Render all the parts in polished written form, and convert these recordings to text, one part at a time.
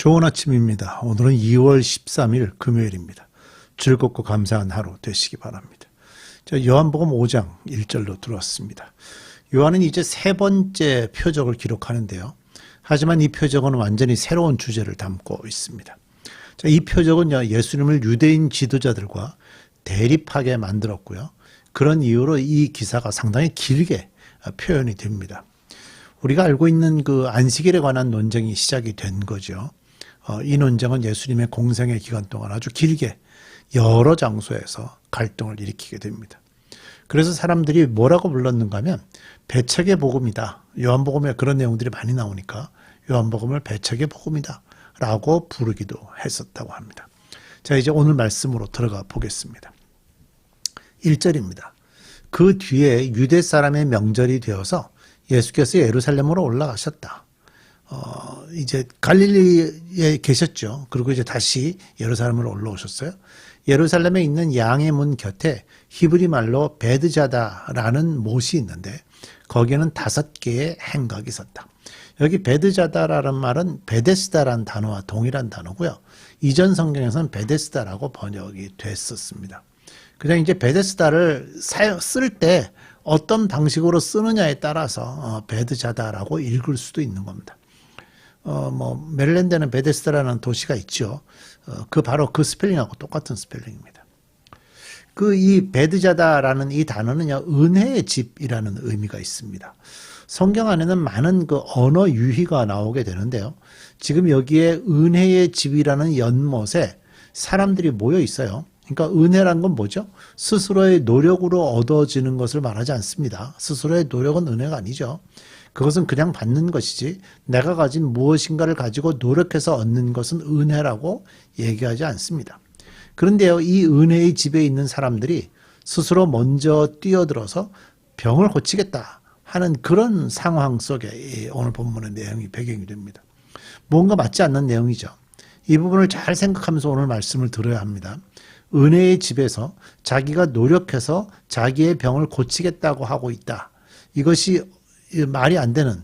좋은 아침입니다. 오늘은 2월 13일 금요일입니다. 즐겁고 감사한 하루 되시기 바랍니다. 자, 요한복음 5장 1절로 들어왔습니다. 요한은 이제 세 번째 표적을 기록하는데요. 하지만 이 표적은 완전히 새로운 주제를 담고 있습니다. 자, 이 표적은 예수님을 유대인 지도자들과 대립하게 만들었고요. 그런 이유로 이 기사가 상당히 길게 표현이 됩니다. 우리가 알고 있는 그 안식일에 관한 논쟁이 시작이 된 거죠. 이 논쟁은 예수님의 공생의 기간 동안 아주 길게 여러 장소에서 갈등을 일으키게 됩니다. 그래서 사람들이 뭐라고 불렀는가 하면 배척의 복음이다. 요한복음에 그런 내용들이 많이 나오니까 요한복음을 배척의 복음이다 라고 부르기도 했었다고 합니다. 자, 이제 오늘 말씀으로 들어가 보겠습니다. 1절입니다. 그 뒤에 유대 사람의 명절이 되어서 예수께서 예루살렘으로 올라가셨다. 이제 갈릴리에 계셨죠. 그리고 이제 다시 예루살렘으로 올라오셨어요. 예루살렘에 있는 양의 문 곁에 히브리 말로 베드자다라는 못이 있는데 거기에는 5개의 행각이 있었다. 여기 베드자다라는 말은 베데스다라는 단어와 동일한 단어고요. 이전 성경에서는 베데스다라고 번역이 됐었습니다. 그냥 이제 베데스다를 쓸 때 어떤 방식으로 쓰느냐에 따라서 베드자다라고 읽을 수도 있는 겁니다. 메릴랜드에는 베데스다라는 도시가 있죠. 바로 그 스펠링하고 똑같은 스펠링입니다. 이 베드자다라는 이 단어는요, 은혜의 집이라는 의미가 있습니다. 성경 안에는 많은 그 언어 유희가 나오게 되는데요. 지금 여기에 은혜의 집이라는 연못에 사람들이 모여 있어요. 그러니까 은혜란 건 뭐죠? 스스로의 노력으로 얻어지는 것을 말하지 않습니다. 스스로의 노력은 은혜가 아니죠. 그것은 그냥 받는 것이지 내가 가진 무엇인가를 가지고 노력해서 얻는 것은 은혜라고 얘기하지 않습니다. 그런데요, 이 은혜의 집에 있는 사람들이 스스로 먼저 뛰어들어서 병을 고치겠다 하는 그런 상황 속에 오늘 본문의 내용이 배경이 됩니다. 뭔가 맞지 않는 내용이죠. 이 부분을 잘 생각하면서 오늘 말씀을 들어야 합니다. 은혜의 집에서 자기가 노력해서 자기의 병을 고치겠다고 하고 있다. 이것이 말이 안 되는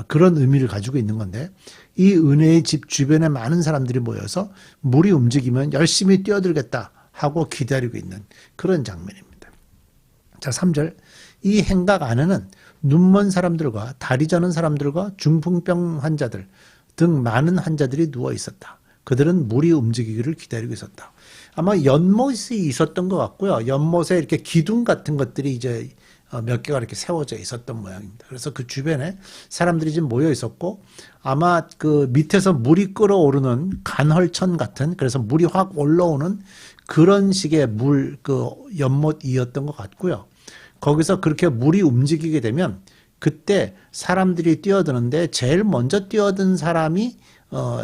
그런 의미를 가지고 있는 건데, 이 은혜의 집 주변에 많은 사람들이 모여서 물이 움직이면 열심히 뛰어들겠다 하고 기다리고 있는 그런 장면입니다. 자, 3절. 이 행각 안에는 눈먼 사람들과 다리 저는 사람들과 중풍병 환자들 등 많은 환자들이 누워 있었다. 그들은 물이 움직이기를 기다리고 있었다. 아마 연못이 있었던 것 같고요. 연못에 이렇게 기둥 같은 것들이 이제 몇 개가 이렇게 세워져 있었던 모양입니다. 그래서 그 주변에 사람들이 지금 모여 있었고, 아마 그 밑에서 물이 끓어오르는 간헐천 같은, 그래서 물이 확 올라오는 그런 식의 연못이었던 것 같고요. 거기서 그렇게 물이 움직이게 되면 그때 사람들이 뛰어드는데 제일 먼저 뛰어든 사람이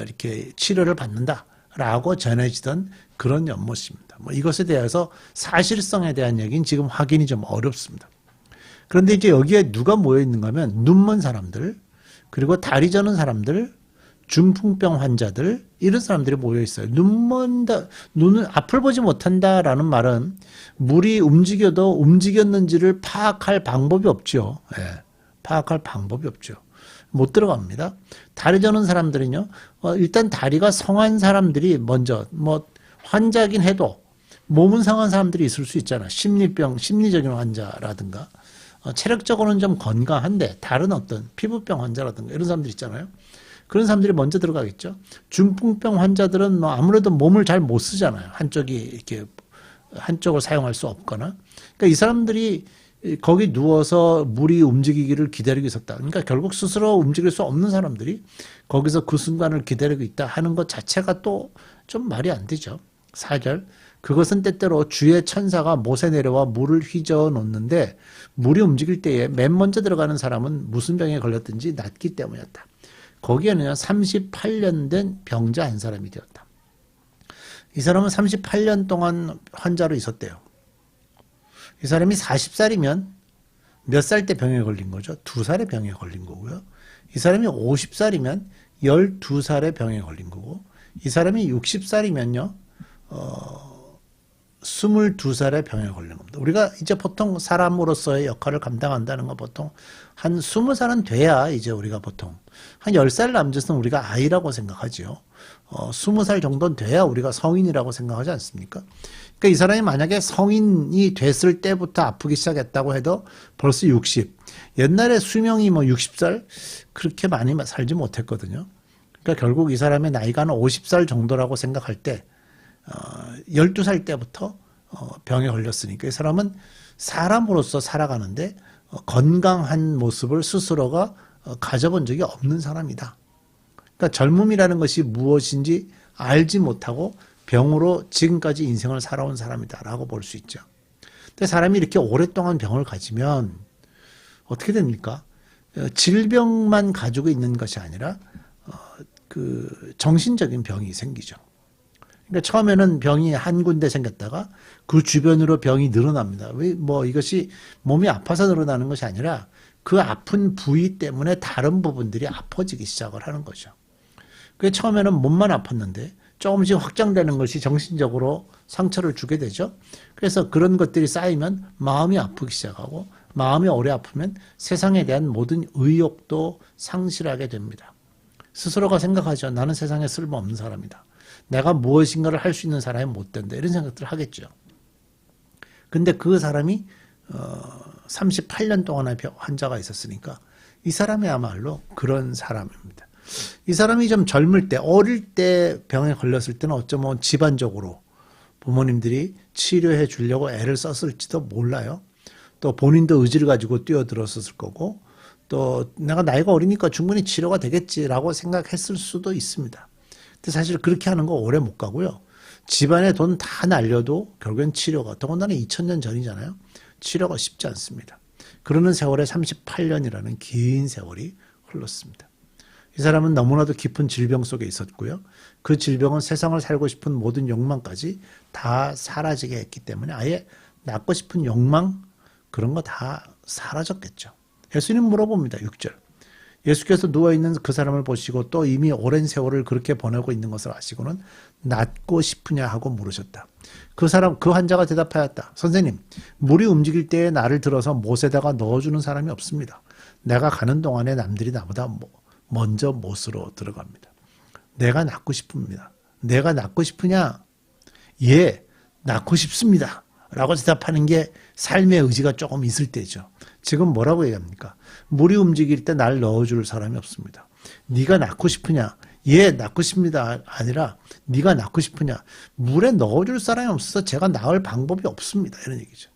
이렇게 치료를 받는다라고 전해지던 그런 연못입니다. 이것에 대해서 사실성에 대한 얘기는 지금 확인이 좀 어렵습니다. 그런데 이제 여기에 누가 모여 있는가 하면 눈먼 사람들, 그리고 다리 저는 사람들, 중풍병 환자들, 이런 사람들이 모여 있어요. 눈을 앞을 보지 못한다라는 말은 물이 움직여도 움직였는지를 파악할 방법이 없죠. 예, 파악할 방법이 없죠. 못 들어갑니다. 다리 저는 사람들은요, 일단 다리가 성한 사람들이 먼저, 환자긴 해도 몸은 상한 사람들이 있을 수 있잖아. 심리적인 환자라든가, 체력적으로는 좀 건강한데, 다른 어떤 피부병 환자라든가, 이런 사람들 있잖아요. 그런 사람들이 먼저 들어가겠죠. 중풍병 환자들은 아무래도 몸을 잘 못 쓰잖아요. 한쪽을 사용할 수 없거나. 그러니까 이 사람들이 거기 누워서 물이 움직이기를 기다리고 있었다. 그러니까 결국 스스로 움직일 수 없는 사람들이 거기서 그 순간을 기다리고 있다 하는 것 자체가 또 좀 말이 안 되죠. 4절. 그것은 때때로 주의 천사가 못에 내려와 물을 휘저어 놓는데 물이 움직일 때에 맨 먼저 들어가는 사람은 무슨 병에 걸렸든지 낫기 때문이었다. 거기에는 38년 된 병자 한 사람이 되었다. 이 사람은 38년 동안 환자로 있었대요. 이 사람이 40살이면 몇 살 때 병에 걸린 거죠? 2살에 병에 걸린 거고요. 이 사람이 50살이면 12살에 병에 걸린 거고, 이 사람이 60살이면요, 22살에 병에 걸린 겁니다. 우리가 이제 보통 사람으로서의 역할을 감당한다는 건 보통 한 20살은 돼야 이제 우리가 보통 한 10살 남짓은 우리가 아이라고 생각하지요. 20살 정도는 돼야 우리가 성인이라고 생각하지 않습니까? 그러니까 이 사람이 만약에 성인이 됐을 때부터 아프기 시작했다고 해도 벌써 60. 옛날에 수명이 뭐 60살 그렇게 많이 살지 못했거든요. 그러니까 결국 이 사람의 나이가 한 50살 정도라고 생각할 때 12살 때부터 병에 걸렸으니까 이 사람은 사람으로서 살아가는데 건강한 모습을 스스로가 가져본 적이 없는 사람이다. 그러니까 젊음이라는 것이 무엇인지 알지 못하고 병으로 지금까지 인생을 살아온 사람이다라고 볼 수 있죠. 근데 사람이 이렇게 오랫동안 병을 가지면 어떻게 됩니까? 질병만 가지고 있는 것이 아니라 그 정신적인 병이 생기죠. 그러니까 처음에는 병이 한 군데 생겼다가 그 주변으로 병이 늘어납니다. 왜 뭐 이것이 몸이 아파서 늘어나는 것이 아니라 그 아픈 부위 때문에 다른 부분들이 아파지기 시작을 하는 거죠. 그게 처음에는 몸만 아팠는데 조금씩 확장되는 것이 정신적으로 상처를 주게 되죠. 그래서 그런 것들이 쌓이면 마음이 아프기 시작하고 마음이 오래 아프면 세상에 대한 모든 의욕도 상실하게 됩니다. 스스로가 생각하죠. 나는 세상에 쓸모없는 사람이다. 내가 무엇인가를 할 수 있는 사람이 못 된다. 이런 생각들을 하겠죠. 근데 그 사람이 38년 동안의 환자가 있었으니까 이 사람이야말로 그런 사람입니다. 이 사람이 좀 젊을 때, 어릴 때 병에 걸렸을 때는 어쩌면 집안적으로 부모님들이 치료해 주려고 애를 썼을지도 몰라요. 또 본인도 의지를 가지고 뛰어들었을 거고 또 내가 나이가 어리니까 충분히 치료가 되겠지라고 생각했을 수도 있습니다. 근데 사실 그렇게 하는 거 오래 못 가고요. 집안에 돈 다 날려도 결국엔 치료가, 더군다나 2000년 전이잖아요. 치료가 쉽지 않습니다. 그러는 세월에 38년이라는 긴 세월이 흘렀습니다. 이 사람은 너무나도 깊은 질병 속에 있었고요. 그 질병은 세상을 살고 싶은 모든 욕망까지 다 사라지게 했기 때문에 아예 낫고 싶은 욕망 그런 거 다 사라졌겠죠. 예수님 물어봅니다. 6절. 예수께서 누워있는 그 사람을 보시고 또 이미 오랜 세월을 그렇게 보내고 있는 것을 아시고는 낫고 싶으냐 하고 물으셨다. 그 환자가 대답하였다. 선생님, 물이 움직일 때에 나를 들어서 못에다가 넣어주는 사람이 없습니다. 내가 가는 동안에 남들이 나보다 먼저 못으로 들어갑니다. 내가 낫고 싶습니다. 내가 낫고 싶으냐? 예, 낫고 싶습니다. 라고 대답하는 게 삶의 의지가 조금 있을 때죠. 지금 뭐라고 얘기합니까? 물이 움직일 때 날 넣어줄 사람이 없습니다. 네가 낫고 싶으냐? 예, 낫고 싶습니다. 아니라 네가 낫고 싶으냐? 물에 넣어줄 사람이 없어서 제가 나을 방법이 없습니다. 이런 얘기죠.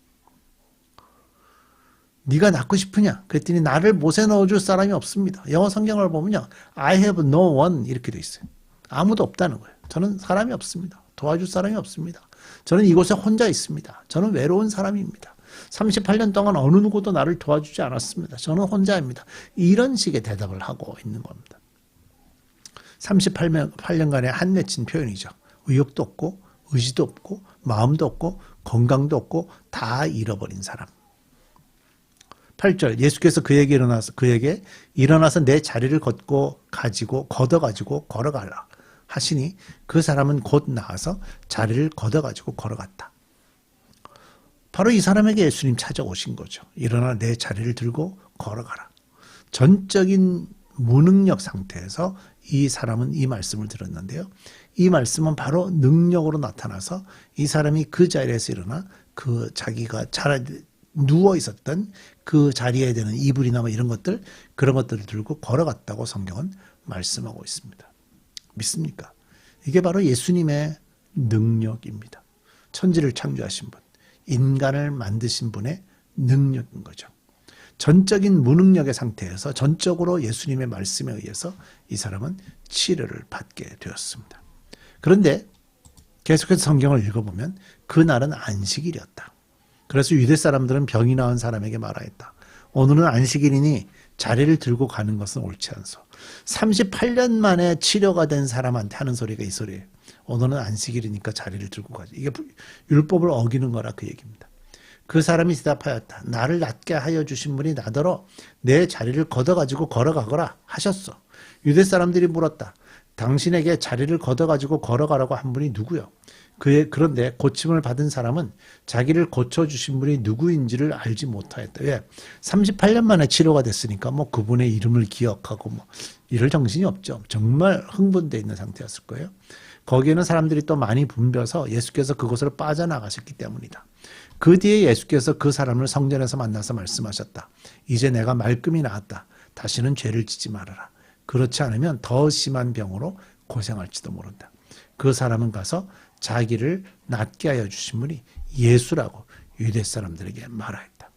네가 낫고 싶으냐? 그랬더니 나를 못에 넣어줄 사람이 없습니다. 영어 성경을 보면요. I have no one 이렇게 돼 있어요. 아무도 없다는 거예요. 저는 사람이 없습니다. 도와줄 사람이 없습니다. 저는 이곳에 혼자 있습니다. 저는 외로운 사람입니다. 38년 동안 어느 누구도 나를 도와주지 않았습니다. 저는 혼자입니다. 이런 식의 대답을 하고 있는 겁니다. 38년간의 한 맺힌 표현이죠. 의욕도 없고 의지도 없고 마음도 없고 건강도 없고 다 잃어버린 사람. 8절 예수께서 그에게 일어나서 내 자리를 걷어가지고 걸어가라 하시니 그 사람은 곧 나와서 자리를 걷어가지고 걸어갔다. 바로 이 사람에게 예수님 찾아오신 거죠. 일어나 내 자리를 들고 걸어가라. 전적인 무능력 상태에서 이 사람은 이 말씀을 들었는데요. 이 말씀은 바로 능력으로 나타나서 이 사람이 그 자리에서 일어나 그 자기가 누워 있었던 그 자리에 되는 이불이나 뭐 이런 것들, 그런 것들을 들고 걸어갔다고 성경은 말씀하고 있습니다. 믿습니까? 이게 바로 예수님의 능력입니다. 천지를 창조하신 분, 인간을 만드신 분의 능력인 거죠. 전적인 무능력의 상태에서 전적으로 예수님의 말씀에 의해서 이 사람은 치료를 받게 되었습니다. 그런데 계속해서 성경을 읽어보면 그날은 안식일이었다. 그래서 유대 사람들은 병이 나은 사람에게 말하였다. 오늘은 안식일이니 자리를 들고 가는 것은 옳지 않소. 38년 만에 치료가 된 사람한테 하는 소리가 이 소리예요. 오늘은 안식일이니까 자리를 들고 가지. 이게 율법을 어기는 거라 그 얘기입니다. 그 사람이 대답하였다. 나를 낫게 하여 주신 분이 나더러 내 자리를 걷어가지고 걸어가거라 하셨어. 유대 사람들이 물었다. 당신에게 자리를 걷어가지고 걸어가라고 한 분이 누구요? 그런데 고침을 받은 사람은 자기를 고쳐주신 분이 누구인지를 알지 못하였다. 왜? 38년 만에 치료가 됐으니까 뭐 그분의 이름을 기억하고 뭐 이럴 정신이 없죠. 정말 흥분되어 있는 상태였을 거예요. 거기에는 사람들이 또 많이 붐벼서 예수께서 그곳을 빠져나가셨기 때문이다. 그 뒤에 예수께서 그 사람을 성전에서 만나서 말씀하셨다. 이제 내가 말끔히 나았다. 다시는 죄를 지지 말아라. 그렇지 않으면 더 심한 병으로 고생할지도 모른다. 그 사람은 가서 자기를 낫게 하여 주신 분이 예수라고 유대 사람들에게 말하였다.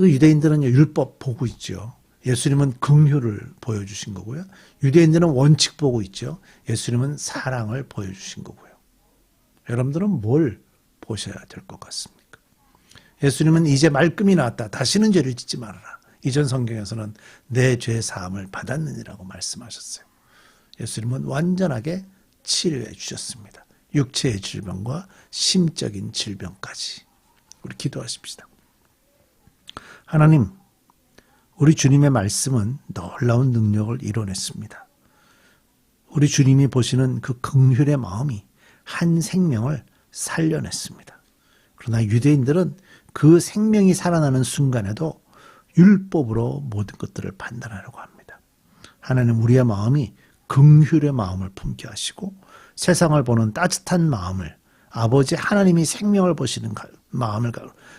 유대인들은 율법 보고 있죠. 예수님은 긍휼을 보여주신 거고요. 유대인들은 원칙 보고 있죠. 예수님은 사랑을 보여주신 거고요. 여러분들은 뭘 보셔야 될 것 같습니까? 예수님은 이제 말끔히 나았다. 다시는 죄를 짓지 말아라. 이전 성경에서는 내 죄 사함을 받았느니라고 말씀하셨어요. 예수님은 완전하게 치료해 주셨습니다. 육체의 질병과 심적인 질병까지. 우리 기도하십시다. 하나님, 우리 주님의 말씀은 놀라운 능력을 이뤄냈습니다. 우리 주님이 보시는 그 긍휼의 마음이 한 생명을 살려냈습니다. 그러나 유대인들은 그 생명이 살아나는 순간에도 율법으로 모든 것들을 판단하려고 합니다. 하나님, 우리의 마음이 긍휼의 마음을 품게 하시고 세상을 보는 따뜻한 마음을, 아버지 하나님이 생명을 보시는 마음을,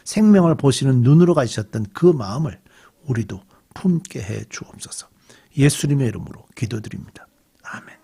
생명을 보시는 눈으로 가지셨던 그 마음을 우리도 품게 해 주옵소서. 예수님의 이름으로 기도드립니다. 아멘.